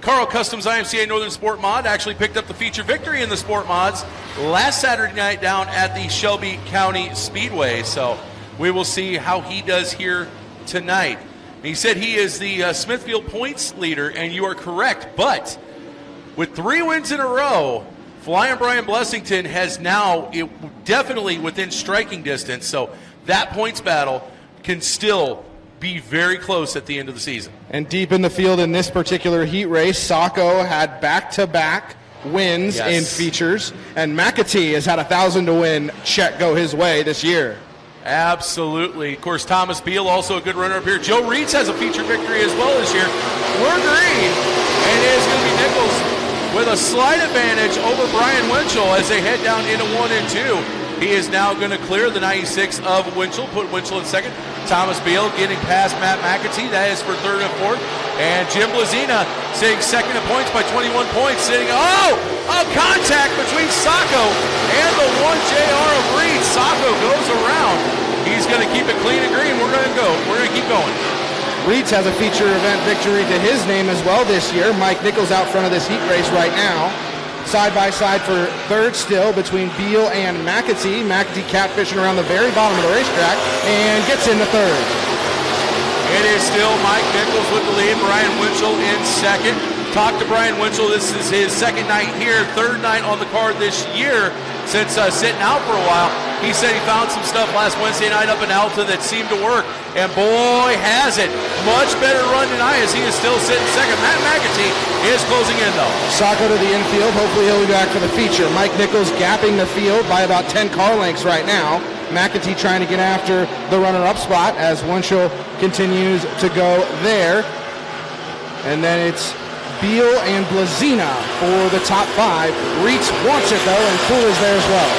Carl Customs IMCA Northern Sport Mod actually picked up the feature victory in the Sport Mods last Saturday night down at the Shelby County Speedway. So we will see how he does here tonight. He said he is the Smithfield points leader, and you are correct. But with 3 wins in a row, Flying Brian Blessington has now definitely within striking distance. So that points battle can still be very close at the end of the season. And deep in the field in this particular heat race, Sacco had back-to-back wins in features, and McAtee has had 1,000 to win check go his way this year. Absolutely. Of course, Thomas Beal, also a good runner up here. Joe Reitz has a feature victory as well this year. We're green, and it is going to be Nichols with a slight advantage over Brian Winchell as they head down into 1 and 2. He is now going to clear the 96 of Winchell, put Winchell in second. Thomas Beal getting past Matt McAtee. That is for third and fourth. And Jim Blazina sitting second in points by 21 points. Sitting, a contact between Sacco and the 1JR of Reed. Sacco goes around. He's going to keep it clean and green. We're going to keep going. Reeds has a feature event victory to his name as well this year. Mike Nichols out front of this heat race right now. Side by side for third still between Beal and McAtee. McAtee catfishing around the very bottom of the racetrack and gets into third. It is still Mike Nichols with the lead. Brian Winchell in second. Talked to Brian Winchell. This is his second night here, third night on the card this year since sitting out for a while. He said he found some stuff last Wednesday night up in Alta that seemed to work, and boy, has it. Much better run tonight as he is still sitting second. Matt McAtee is closing in, though. Sacco to the infield. Hopefully he'll be back for the feature. Mike Nichols gapping the field by about 10 car lengths right now. McAtee trying to get after the runner-up spot as Winchell continues to go there. And then it's Beal and Blazina for the top 5. Reitz wants it, though, and Poole is there as well.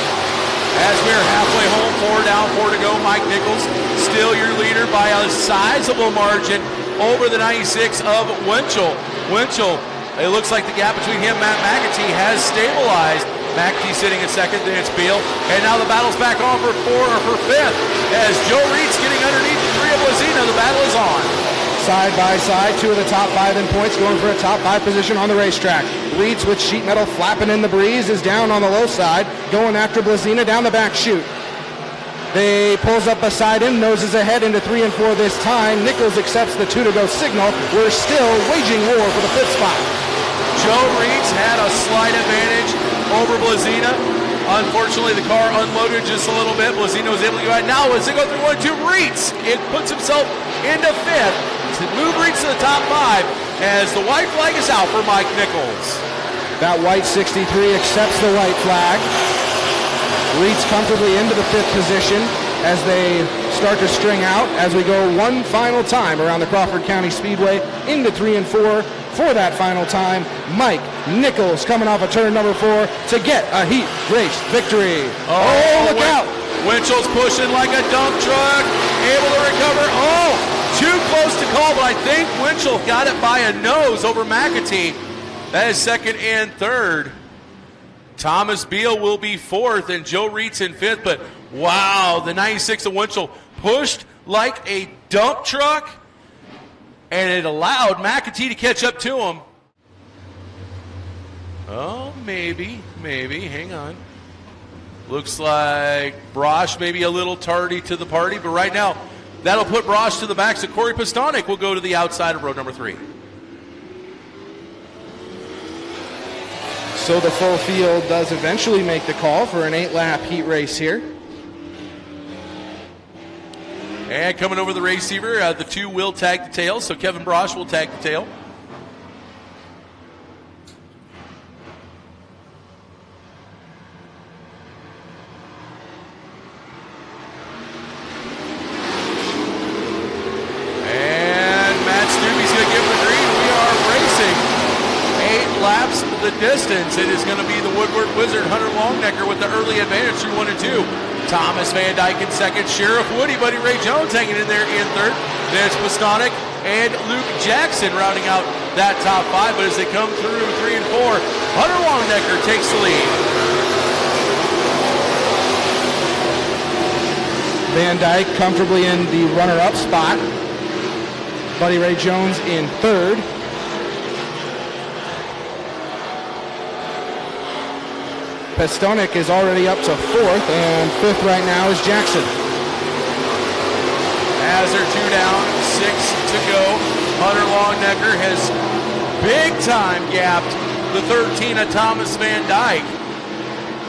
As we're halfway home, 4 down, 4 to go. Mike Nichols still your leader by a sizable margin over the 96 of Winchell. Winchell, it looks like the gap between him and Matt McAtee has stabilized. McAtee sitting in second, then it's Beal. And now the battle's back on for 5th. As Joe Reitz getting underneath the 3 of Blazina, the battle is on. Side by side, 2 of the top 5 in points going for a top 5 position on the racetrack. Reitz with sheet metal flapping in the breeze is down on the low side, going after Blazina down the back chute. They pulls up beside him, noses ahead into 3 and 4 this time. Nichols accepts the 2 to go signal. We're still waging war for the 5th spot. Joe Reitz had a slight advantage over Blazina. Unfortunately, the car unloaded just a little bit. Blazina was able to go out. Now, as they go through 1 2, Reitz, it puts himself into 5th. To move Reitz to the top 5 as the white flag is out for Mike Nichols. That white 63 accepts the white flag. Reitz comfortably into the 5th position as they start to string out as we go one final time around the Crawford County Speedway into 3 and 4. For that final time, Mike Nichols coming off of turn number 4 to get a heat race victory. Oh, look out! Winchell's pushing like a dump truck, able to recover. Too close to call, but I think Winchell got it by a nose over McAtee. That is second and third. Thomas Beal will be 4th and Joe Reitz in 5th, but wow, the 96 of Winchell pushed like a dump truck, and it allowed McAtee to catch up to him. Oh, maybe, hang on. Looks like Brosh maybe a little tardy to the party, but right now, that'll put Brosh to the back, so Corey Postonic will go to the outside of road number 3. So the full field does eventually make the call for an 8-lap heat race here. And coming over the receiver, the 2 will tag the tail, so Kevin Brosh will tag the tail. Laps the distance. It is going to be the Woodward Wizard, Hunter Longnecker, with the early advantage through 1 and 2. Thomas Van Dyke in second. Sheriff Woody, Buddy Ray Jones hanging in there in third. Then it's Postonic and Luke Jackson rounding out that top 5. But as they come through 3 and 4, Hunter Longnecker takes the lead. Van Dyke comfortably in the runner-up spot. Buddy Ray Jones in third. Pestonik is already up to 4th, and 5th right now is Jackson. As they're 2 down, 6 to go. Hunter Longnecker has big time gapped the 13 of Thomas Van Dyke.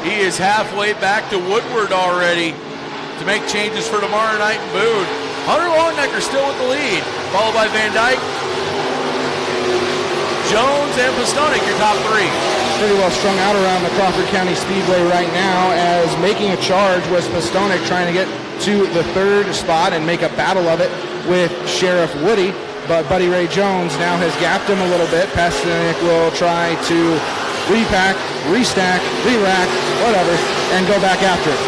He is halfway back to Woodward already to make changes for tomorrow night in Boone. Hunter Longnecker still with the lead, followed by Van Dyke, Jones, and Pestonik, your top 3. Pretty well strung out around the Crawford County Speedway right now, as making a charge was Pestonik, trying to get to the 3rd spot and make a battle of it with Sheriff Woody, but Buddy Ray Jones now has gapped him a little bit. Pestonik will try to repack, restack, re-rack, whatever, and go back after it.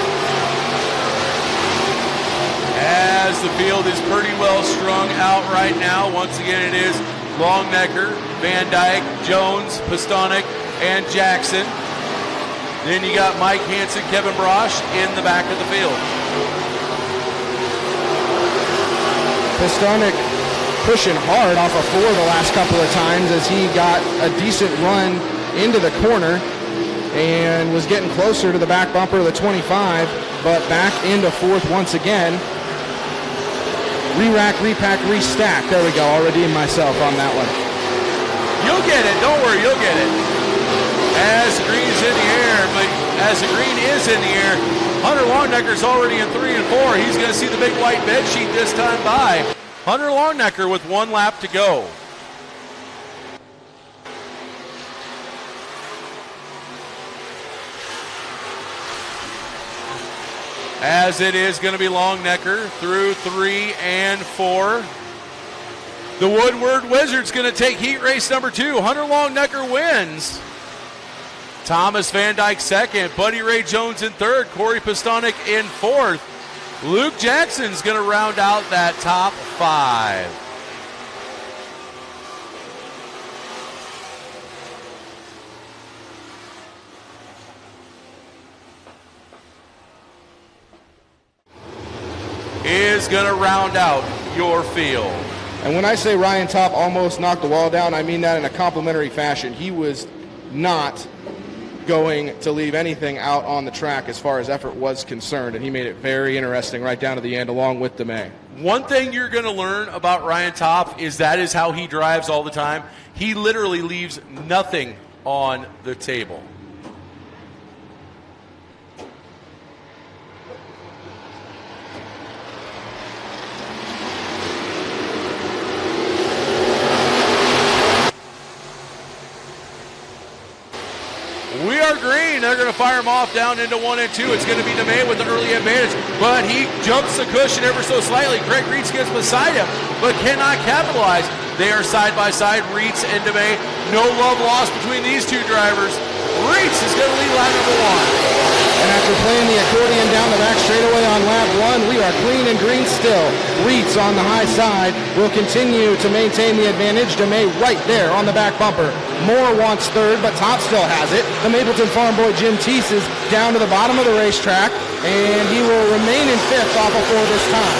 As the field is pretty well strung out right now, once again it is Longnecker, Van Dyke, Jones, Pestonik, and Jackson. Then you got Mike Hansen, Kevin Brosh in the back of the field. Pestonik pushing hard off of 4 the last couple of times, as he got a decent run into the corner and was getting closer to the back bumper of the 25, but back into 4th once again. Re-rack, repack, restack. There we go. I'll redeem myself on that one. You'll get it. Don't worry. You'll get it. As the green is in the air, but as the green is in the air, Hunter Longnecker's already in 3 and 4. He's going to see the big white bed sheet this time by. Hunter Longnecker with 1 lap to go. As it is going to be Longnecker through 3 and 4. The Woodward Wizards going to take heat race number 2. Hunter Longnecker wins. Thomas Van Dyke 2nd. Buddy Ray Jones in 3rd. Corey Pestonik in 4th. Luke Jackson's going to round out that top 5. Is going to round out your field. And when I say Ryan Top almost knocked the wall down, I mean that in a complimentary fashion. He was not going to leave anything out on the track as far as effort was concerned, and he made it very interesting right down to the end along with DeMay. One thing you're going to learn about Ryan Top is that is how he drives all the time. He literally leaves nothing on the table. We are green. They're going to fire him off down into 1 and 2. It's going to be DeMay with the early advantage, but he jumps the cushion ever so slightly. Craig Reitz gets beside him, but cannot capitalize. They are side by side, Reitz and DeMay. No love lost between these two drivers. Reitz is going to lead lap number 1. And after playing the accordion down the back straightaway on lap 1, we are clean and green still. Reitz on the high side will continue to maintain the advantage. DeMay right there on the back bumper. Moore wants 3rd, but Top still has it. The Mapleton Farm boy Jim Teese is down to the bottom of the racetrack, and he will remain in 5th off of 4 this time.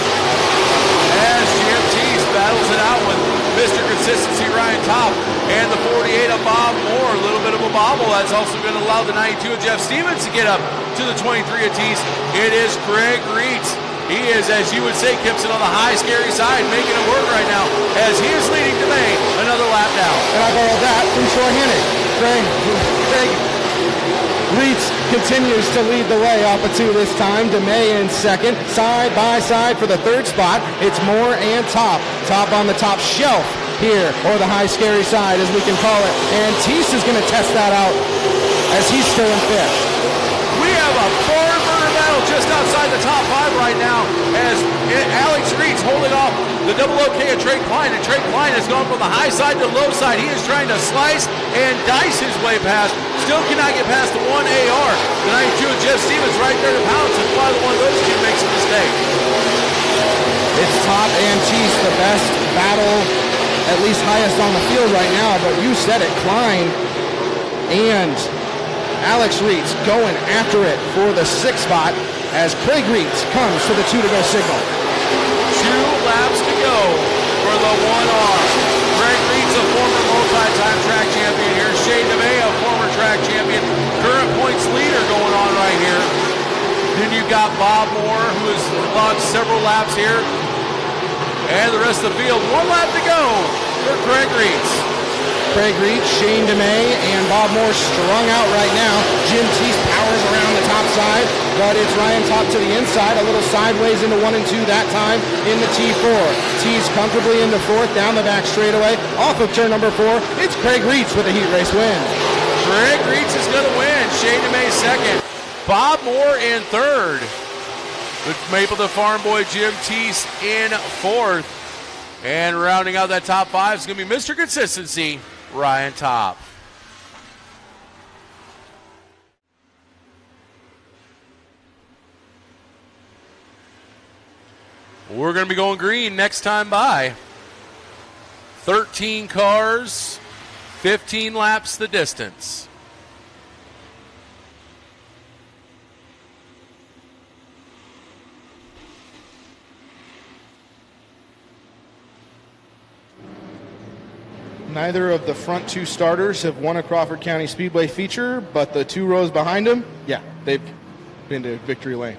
As Jim Teese battles it out with Mr. Consistency Ryan Top and the 48 of Bob Moore. A little bit of a bobble. That's also going to allow the 92 of Jeff Stevens to get up to the 23 of Teese. It is Craig Reitz. He is, as you would say, Kipson, on the high, scary side, making it work right now as he is leading DeMay another lap down. And I borrowed that from Troy Hennig. Craig Reitz continues to lead the way off of 2 this time. DeMay in 2nd. Side by side for the 3rd spot. It's Moore and Top. Top on the top shelf here, or the high, scary side, as we can call it. And Teese is going to test that out as he's still in 5th. We have a barn-burner battle just outside the top 5 right now as Alex Reitz holding off the double OK of Trey Klein, and Trey Klein has gone from the high side to the low side. He is trying to slice and dice his way past. Still cannot get past the 1 AR. The 92 of Jeff Stevens right there to pounce, and why one of those two makes a mistake. It's Top and Teese, the best battle, at least highest on the field right now, but you said it, Klein and Alex Reitz going after it for the 6th spot as Craig Reitz comes to the 2-to-go signal. 2 laps to go for the 1R. Craig Reitz, a former multi-time track champion here. Shane DeMay, a former track champion. Current points leader going Bob Moore, who has logged several laps here. And the rest of the field, 1 lap to go for Craig Reitz. Craig Reitz, Shane DeMay, and Bob Moore strung out right now. Jim Teese powers around the top side, but it's Ryan Top to the inside, a little sideways into 1 and 2 that time in the T4. Teese comfortably into 4th, down the back straightaway, off of turn number 4. It's Craig Reitz with a heat race win. Craig Reitz is going to win. Shane DeMay 2nd. Bob Moore in 3rd. With Mapleton Farm Boy Jim Teese in 4th. And rounding out that top 5 is going to be Mr. Consistency, Ryan Top. We're going to be going green next time by. 13 cars, 15 laps the distance. Neither of the front 2 starters have won a Crawford County Speedway feature, but the 2 rows behind them, yeah, they've been to victory lane.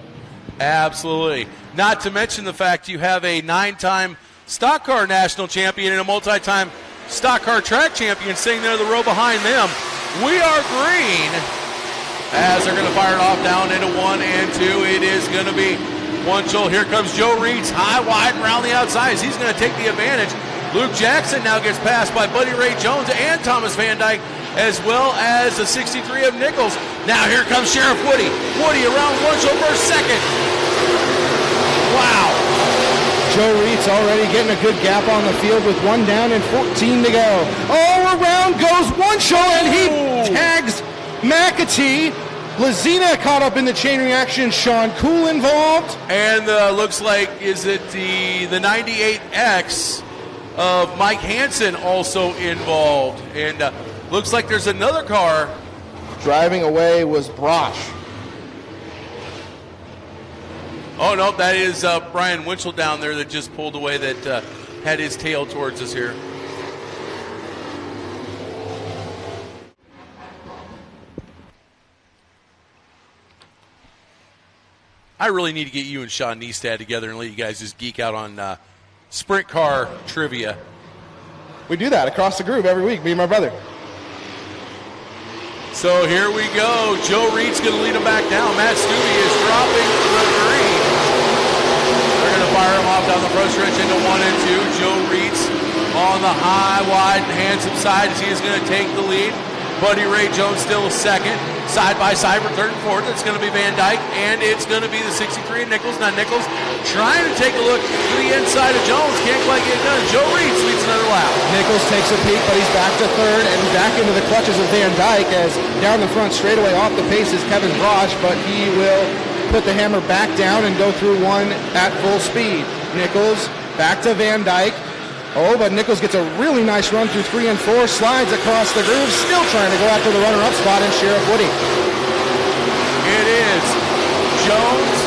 Absolutely. Not to mention the fact you have a 9-time stock car national champion and a multi-time stock car track champion sitting there the row behind them. We are green as they're going to fire it off down into 1 and 2. It is going to be Winchell. Here comes Joe Reitz, high, wide, and around the outsides. He's going to take the advantage. Luke Jackson now gets passed by Buddy Ray Jones and Thomas Van Dyke, as well as the 63 of Nichols. Now here comes Sheriff Woody. Woody around Winchell for 2nd. Wow. Joe Reitz already getting a good gap on the field with 1 down and 14 to go. Oh, around goes Winchell, and he tags McAtee. Lazina caught up in the chain reaction. Sean Cool involved. And looks like, is it the 98X of Mike Hansen also involved? And looks like there's another car. Driving away was Brosh. Oh, no, that is Brian Winchell down there that just pulled away, that had his tail towards us here. I really need to get you and Sean Neestad together and let you guys just geek out on sprint car trivia. We do that across the group every week, me and my brother. So here we go. Joe Reed's going to lead him back down. Matt Stubbe is dropping the green. They're going to fire him off down the front stretch into 1 and 2. Joe Reed's on the high, wide, and handsome side as he is going to take the lead. Buddy Ray Jones still 2nd. Side by side for 3rd and 4th. It's going to be Van Dyke, and it's going to be the 63 of Nichols. Now Nichols trying to take a look to the inside of Jones. Can't quite get it done. Joe Reed sweeps another lap. Nichols takes a peek, but he's back to 3rd and back into the clutches of Van Dyke as down the front straightaway off the pace is Kevin Brosh, but he will put the hammer back down and go through 1 at full speed. Nichols back to Van Dyke. Oh, but Nichols gets a really nice run through 3 and 4, slides across the groove, still trying to go after the runner-up spot in Sheriff Woody. It is Jones,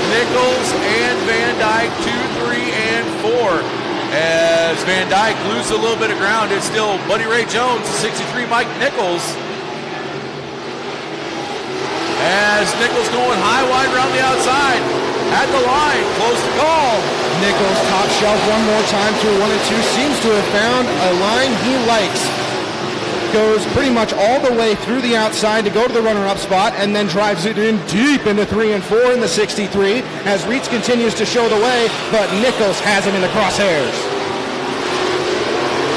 Nichols, and Van Dyke, 2, 3, and 4. As Van Dyke loses a little bit of ground, it's still Buddy Ray Jones, 63 Mike Nichols. As Nichols going high, wide around the outside. At the line, close to call. Nichols top shelf one more time through 1 and 2. Seems to have found a line he likes. Goes pretty much all the way through the outside to go to the runner-up spot and then drives it in deep into 3 and 4 in the 63 as Reitz continues to show the way, but Nichols has him in the crosshairs.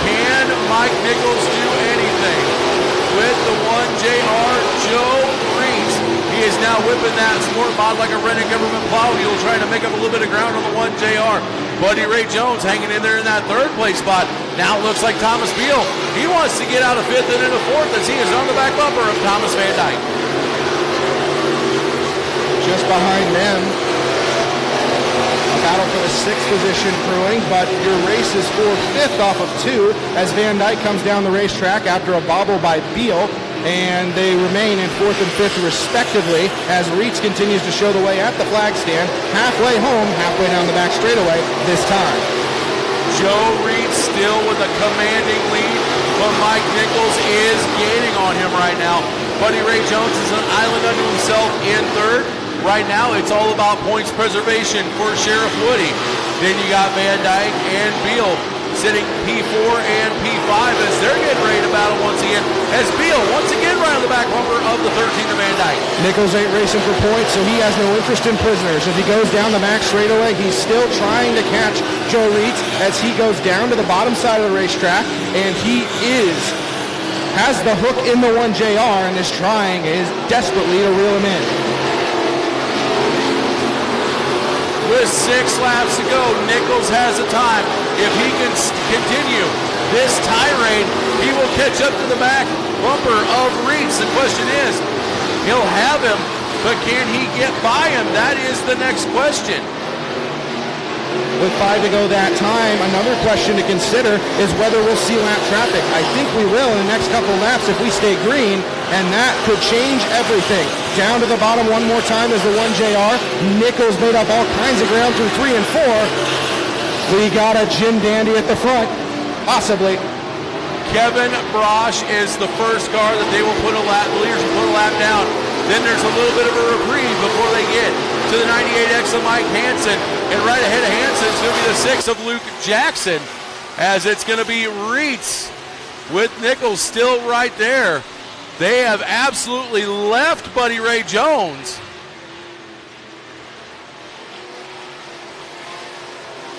Can Mike Nichols do anything with the 1JR Joe Reitz? He is now whipping that Sportmod like a rented government plow mule, trying to make up a little bit of ground on the 1JR. Buddy Ray Jones hanging in there in that 3rd place spot. Now it looks like Thomas Beal. He wants to get out of 5th and into 4th as he is on the back bumper of Thomas Van Dyke. Just behind them, a battle for the 6th position crewing, but your race is for 5th off of 2 as Van Dyke comes down the racetrack after a bobble by Beal. And they remain in 4th and 5th respectively as Reitz continues to show the way at the flag stand, halfway home, halfway down the back straightaway this time. Joe Reitz still with a commanding lead, but Mike Nichols is gaining on him right now. Buddy Ray Jones is an island unto himself in 3rd. Right now, it's all about points preservation for Sheriff Woody. Then you got Van Dyke and Beal sitting P4 and P5 as they're getting ready to battle once again. As Beal once again right on the back bumper of the 13 to Van Dyke. Nichols ain't racing for points, so he has no interest in prisoners. As he goes down the max straightaway, he's still trying to catch Joe Reitz as he goes down to the bottom side of the racetrack, and he has the hook in the 1JR and is trying desperately to reel him in. With 6 laps to go, Nichols has a time. If he can continue this tirade, he will catch up to the back bumper of Reitz. The question is, he'll have him, but can he get by him? That is the next question. With 5 to go that time, another question to consider is whether we'll see lap traffic. I think we will in the next couple laps if we stay green, and that could change everything. Down to the bottom one more time is the 1JR. Nichols made up all kinds of ground through 3 and 4. We got a Jim Dandy at the front, possibly. Kevin Brosh is the first car that they will put a lap, the leaders will put a lap down. Then there's a little bit of a reprieve before they get to the 98X of Mike Hansen. And right ahead of Hansen is going to be the 6 of Luke Jackson, as it's going to be Reitz with Nichols still right there. They have absolutely left Buddy Ray Jones.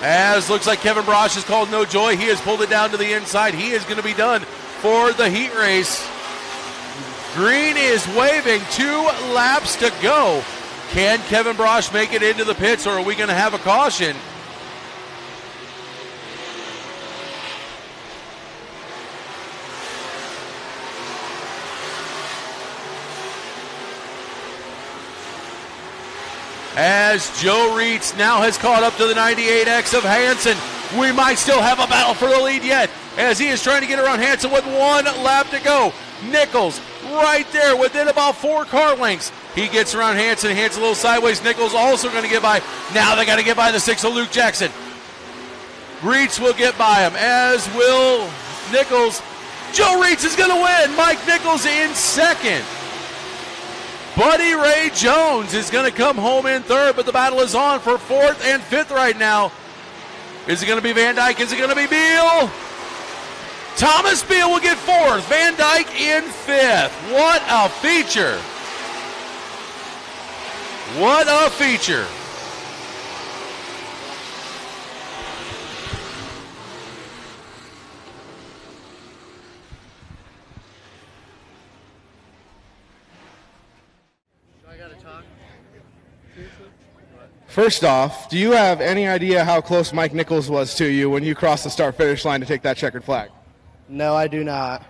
As looks like Kevin Brosh has called no joy. He has pulled it down to the inside. He is going to be done for the heat race. Green is waving, 2 laps to go. Can Kevin Brosh make it into the pits, or are we going to have a caution? As Joe Reitz now has caught up to the 98X of Hansen. We might still have a battle for the lead yet, as he is trying to get around Hansen with 1 lap to go. Nichols right there within about 4 car lengths. He gets around Hansen. Hansen a little sideways. Nichols also going to get by. Now they got to get by the 6 of Luke Jackson. Reitz will get by him, as will Nichols. Joe Reitz is going to win. Mike Nichols in second. Buddy Ray Jones is going to come home in third, but the battle is on for 4th and 5th right now. Is it going to be Van Dyke? Is it going to be Beal? Thomas Beal will get 4th. Van Dyke in 5th. What a feature. What a feature. First off, do you have any idea how close Mike Nichols was to you when you crossed the start-finish line to take that checkered flag? No, I do not.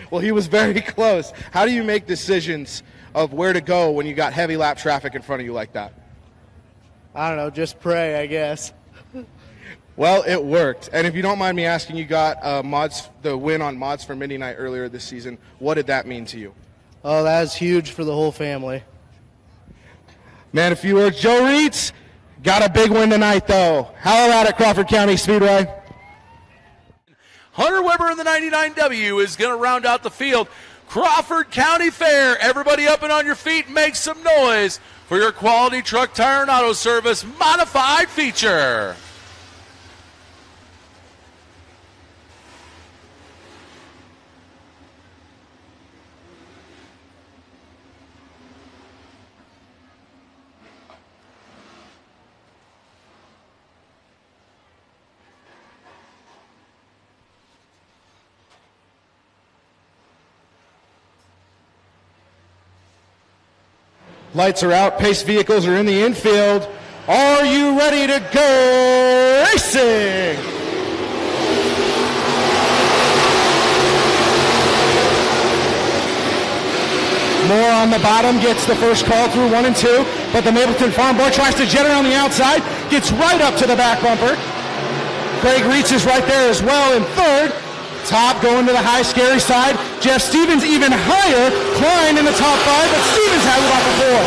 Well, he was very close. How do you make decisions of where to go when you got heavy lap traffic in front of you like that? I don't know, just pray, I guess. Well, it worked. And if you don't mind me asking, you got the win on Mods for Mindy Night earlier this season. What did that mean to you? Oh, that was huge for the whole family. Man, if you were Joe Reitz, got a big win tonight, though. How about at Crawford County Speedway? Hunter Weber in the 99W is going to round out the field. Crawford County Fair. Everybody up and on your feet, make some noise for your quality truck, tire, and auto service modified feature. Lights are out. Pace vehicles are in the infield. Are you ready to go racing? Moore on the bottom gets the first call through 1 and 2, but the Mapleton Farm Boy tries to jet around the outside, gets right up to the back bumper. Craig Reitz is right there as well in third. Top going to the high, scary side. Jeff Stevens even higher. Klein in the top 5, but Stevens has it off before.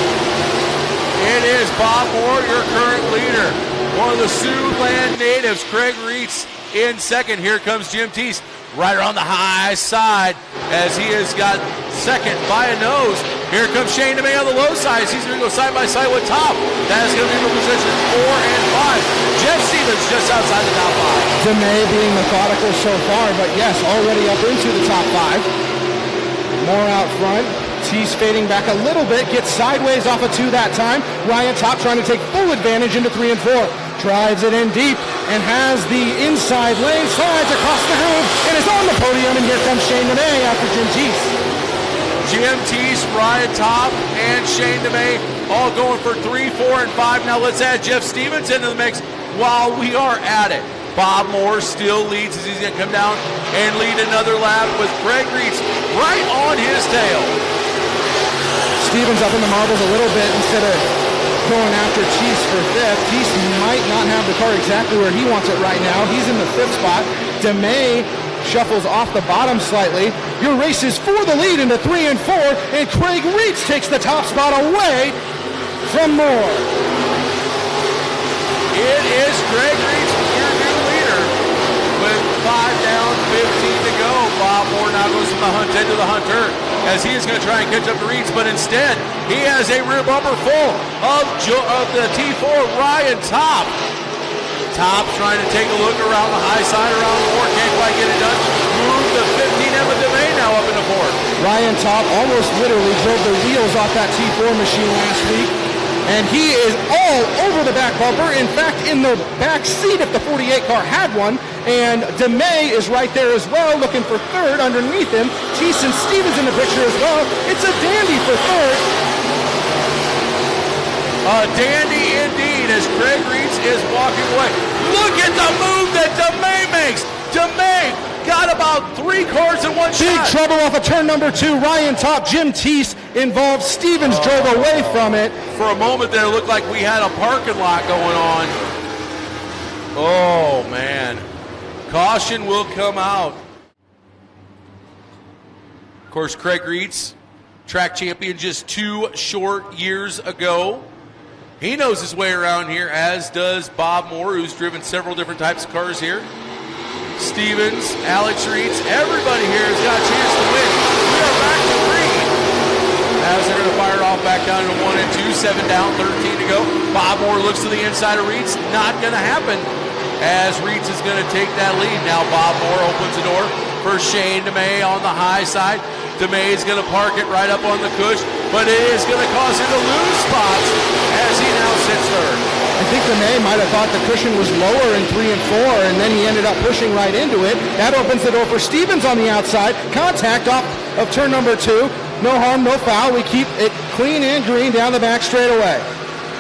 It is Bob Moore, your current leader. One of the Siouxland natives, Craig Reitz in second. Here comes Jim Teese right around the high side as he has got second by a nose. Here comes Shane DeMay on the low side. He's going to go side by side with Top. That is going to be for positions 4 and 5. Jeff Stevens just outside the top 5. DeMay being methodical so far, but yes, already up into the top 5. More out front. Tease fading back a little bit, gets sideways off of 2 that time. Ryan Top trying to take full advantage into 3 and 4. Drives it in deep and has the inside lane, slides across the groove, and is on the podium, and here comes Shane DeMay after Jim Tease. Jim Teese, Ryan Top, and Shane DeMay all going for 3, 4, and 5. Now let's add Jeff Stevens into the mix while we are at it. Bob Moore still leads as he's going to come down and lead another lap with Craig Reitz right on his tail. Stevens up in the marbles a little bit instead of going after Teese for 5th. Teese might not have the car exactly where he wants it right now. He's in the 5th spot. DeMay shuffles off the bottom slightly. Your race is for the lead into 3 and 4, and Craig Reitz takes the top spot away from Moore. It is Craig Reitz, your new leader, with 5 down, 15 to go. Bob Moore now goes from the hunt into the hunter as he is going to try and catch up to Reitz, but instead he has a rear bumper full of the T4 Ryan Top. Top trying to take a look around the high side, around the board, can't quite get it done. Move the 15 Emma DeMay now up in the 4th. Ryan Top almost literally drove the wheels off that T4 machine last week, and he is all over the back bumper. In fact, in the back seat if the 48 car had one, and DeMay is right there as well, looking for 3rd underneath him. Teese and Stevens in the picture as well. It's a dandy for 3rd. A dandy indeed as Craig Reitz is walking away. Look at the move that DeMay makes. DeMay got about 3 cars in one shot. Big trouble off of turn number 2. Ryan Top, Jim Teese involved. Stevens drove away from it. For a moment there, it looked like we had a parking lot going on. Oh, man. Caution will come out. Of course, Craig Reitz, track champion just 2 short years ago. He knows his way around here, as does Bob Moore, who's driven several different types of cars here. Stevens, Alex Reitz, everybody here has got a chance to win. We are back to green. As they're going to fire it off back down to 1 and 2, 7 down, 13 to go. Bob Moore looks to the inside of Reitz. Not going to happen, as Reitz is going to take that lead. Now Bob Moore opens the door for Shane DeMay on the high side. DeMay is going to park it right up on the cush, but it is going to cause him to lose spots as he now sits 3rd. I think DeMay might have thought the cushion was lower in 3 and 4, and then he ended up pushing right into it. That opens the door for Stevens on the outside. Contact off of turn number 2. No harm, no foul. We keep it clean and green down the back straightaway.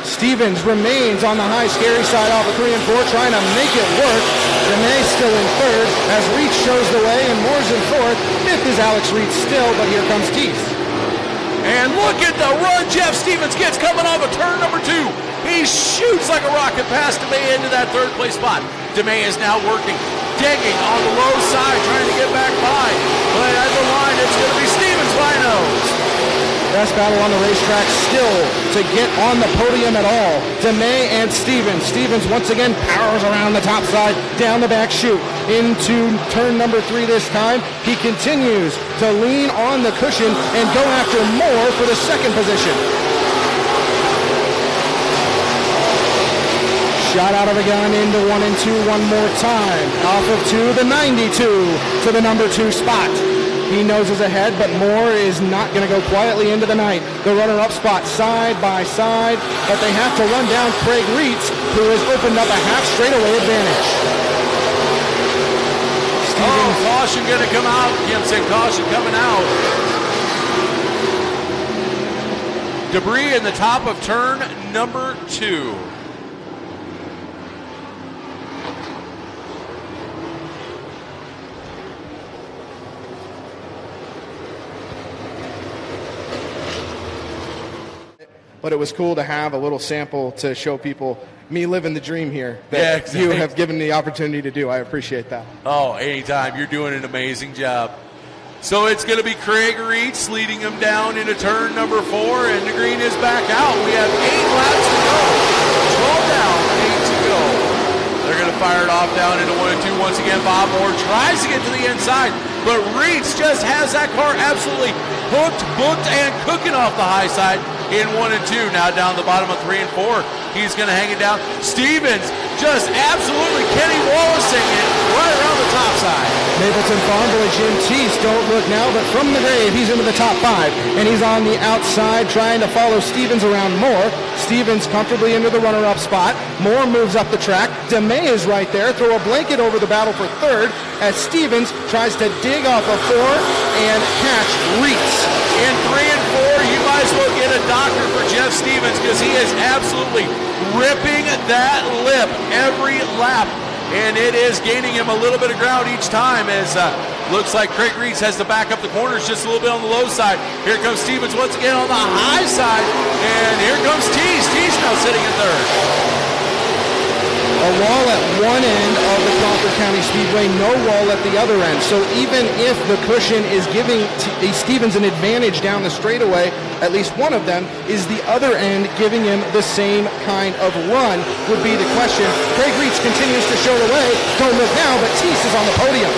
Stevens remains on the high, scary side off of 3 and 4, trying to make it work. DeMay still in 3rd as Reitz shows the way, and Moore's in 4th. 5th is Alex Reitz still, but here comes Teese. And look at the run Jeff Stevens gets coming off of turn number 2. He shoots like a rocket past DeMay into that 3rd place spot. DeMay is now working, digging on the low side, trying to get back by. But at the line, it's going to be Stevens by nose. Best battle on the racetrack still to get on the podium at all. DeMay and Stevens. Stevens once again powers around the top side, down the back chute, into turn number 3 this time. He continues to lean on the cushion and go after Moore for the 2nd position. Shot out of the gun into 1 and 2 one more time. Off of 2, the 92 to the number 2 spot. He noses ahead, but Moore is not going to go quietly into the night. The runner-up spot side by side, but they have to run down Craig Reitz, who has opened up a half straightaway advantage. Caution going to come out. Kim said caution coming out. Debris in the top of turn number 2. But it was cool to have a little sample to show people me living the dream here that yeah, exactly. You have given the opportunity to do. I appreciate that. Oh, anytime. You're doing an amazing job. So it's going to be Craig Reitz leading him down into turn number 4, and the green is back out. We have 8 laps to go. 12 down, 8 to go. They're going to fire it off down into 1 and 2. Once again, Bob Moore tries to get to the inside, but Reitz just has that car absolutely hooked, booked, and cooking off the high side in 1 and 2. Now down the bottom of 3 and 4. He's going to hang it down. Stevens just absolutely Kenny Wallace-ing it right around the top side. Mapleton Farm Boy Jim Teese, don't look now, but from the grave, he's into the top 5. And he's on the outside trying to follow Stevens around Moore. Stevens comfortably into the runner-up spot. Moore moves up the track. DeMay is right there. Throw a blanket over the battle for third as Stevens tries to dig off a 4 and catch Reitz. In 3 and 4, you might as well get a doctor for Jeff Stevens because he is absolutely ripping that lip every lap. And it is gaining him a little bit of ground each time as looks like Craig Reitz has to back up the corners just a little bit on the low side. Here comes Stevens once again on the high side. And here comes Teese. Teese now sitting in third. A wall at one end of the Crawford County Speedway, no wall at the other end. So even if the cushion is giving Stevens an advantage down the straightaway, at least one of them, is the other end giving him the same kind of run would be the question. Craig Reitz continues to show the way. Don't look now, but Teese is on the podium.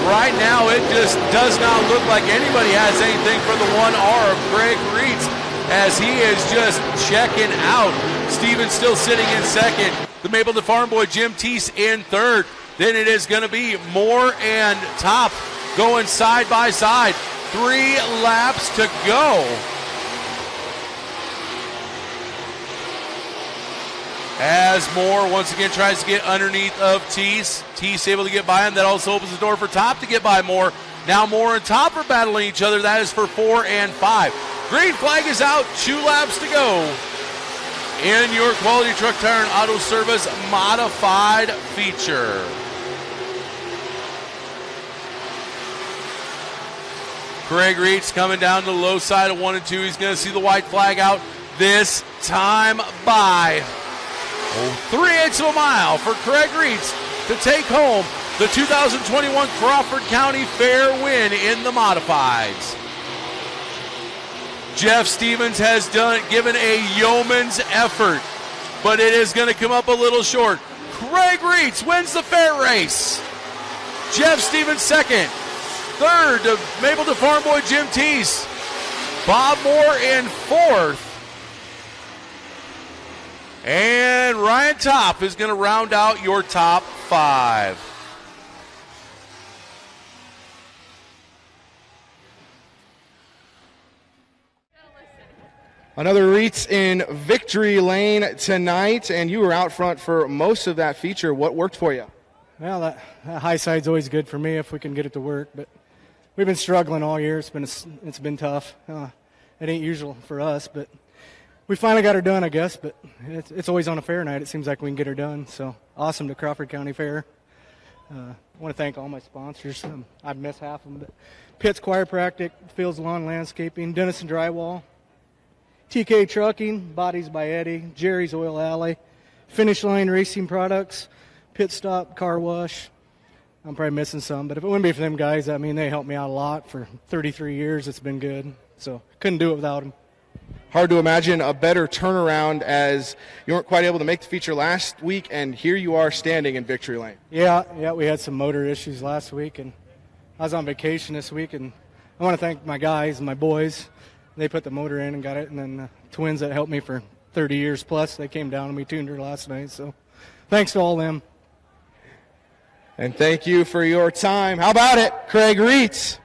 Right now, it just does not look like anybody has anything for the 1R of Craig Reitz as he is just checking out. Stevens still sitting in second. The Mapleton Farm Boy Jim Teese in third. Then it is going to be Moore and Top going side by side. 3 laps to go. As Moore once again tries to get underneath of Teese. Teese able to get by him. That also opens the door for Top to get by Moore. Now Moore and Top are battling each other. That is for 4 and 5. Green flag is out. 2 laps to go in your Quality Truck Tire and Auto Service Modified Feature. Craig Reitz coming down to the low side of 1 and 2. He's going to see the white flag out this time by 3/8 of a mile for Craig Reitz to take home the 2021 Crawford County Fair win in the Modifieds. Jeff Stevens has given a yeoman's effort, but it is going to come up a little short. Craig Reitz wins the fair race. Jeff Stevens second. Third to Mapleton Farm Boy Jim Teese. Bob Moore in fourth. And Ryan Top is going to round out your top 5. Another Reitz in victory lane tonight, and you were out front for most of that feature. What worked for you? Well, that high side's always good for me if we can get it to work, but we've been struggling all year. It's been tough. It ain't usual for us, but we finally got her done, I guess. But it's always on a fair night. It seems like we can get her done. So awesome to Crawford County Fair. I want to thank all my sponsors. I've missed half of them, but Pitt's Chiropractic, Fields Lawn Landscaping, Denison Drywall, TK Trucking, Bodies by Eddie, Jerry's Oil Alley, Finish Line Racing Products, Pit Stop Car Wash. I'm probably missing some, but if it wouldn't be for them guys, I mean, they helped me out a lot for 33 years. It's been good, so couldn't do it without them. Hard to imagine a better turnaround as you weren't quite able to make the feature last week, and here you are standing in victory lane. Yeah, we had some motor issues last week, and I was on vacation this week, and I want to thank my guys and my boys. They put the motor in and got it, and then the twins that helped me for 30 years plus, they came down and we tuned her last night. So thanks to all them. And thank you for your time. How about it, Craig Reitz?